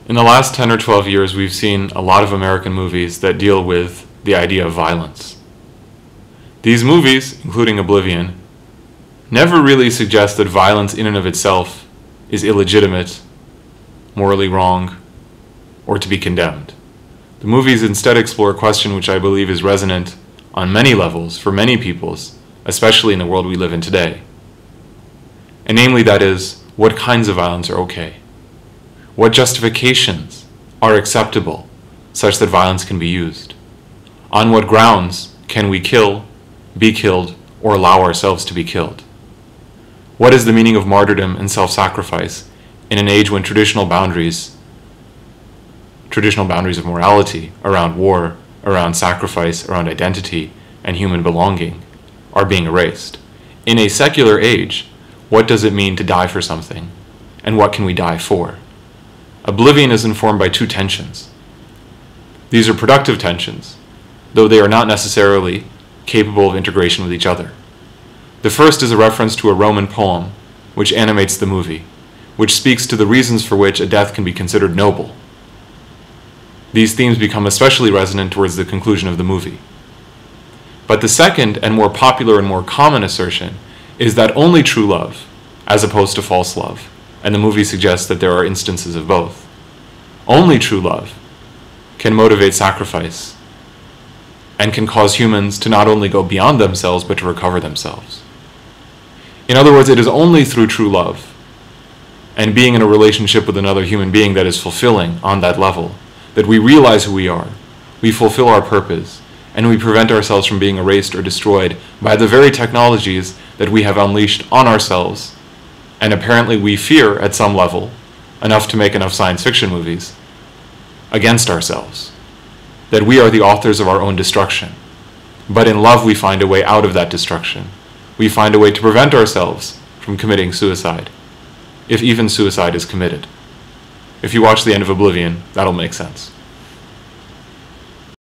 In the last 10 or 12 years, we've seen a lot of American movies that deal with the idea of violence. These movies, including Oblivion, never really suggest that violence in and of itself is illegitimate, morally wrong, or to be condemned. The movies instead explore a question which I believe is resonant on many levels for many peoples, especially in the world we live in today. And namely, that is, what kinds of violence are okay? What justifications are acceptable such that violence can be used? On what grounds can we kill, be killed, or allow ourselves to be killed? What is the meaning of martyrdom and self-sacrifice in an age when traditional boundaries of morality around war, around sacrifice, around identity, and human belonging are being erased? In a secular age, what does it mean to die for something, and what can we die for? Oblivion is informed by two tensions. These are productive tensions, though they are not necessarily capable of integration with each other. The first is a reference to a Roman poem which animates the movie, which speaks to the reasons for which a death can be considered noble. These themes become especially resonant towards the conclusion of the movie. But the second and more popular and more common assertion is that only true love, as opposed to false love, and the movie suggests that there are instances of both, only true love can motivate sacrifice and can cause humans to not only go beyond themselves but to recover themselves. In other words, it is only through true love and being in a relationship with another human being that is fulfilling on that level that we realize who we are, we fulfill our purpose, and we prevent ourselves from being erased or destroyed by the very technologies that we have unleashed on ourselves, and apparently we fear at some level, enough to make enough science fiction movies, against ourselves. That we are the authors of our own destruction. But in love we find a way out of that destruction. We find a way to prevent ourselves from committing suicide, if even suicide is committed. If you watch the end of Oblivion, that'll make sense.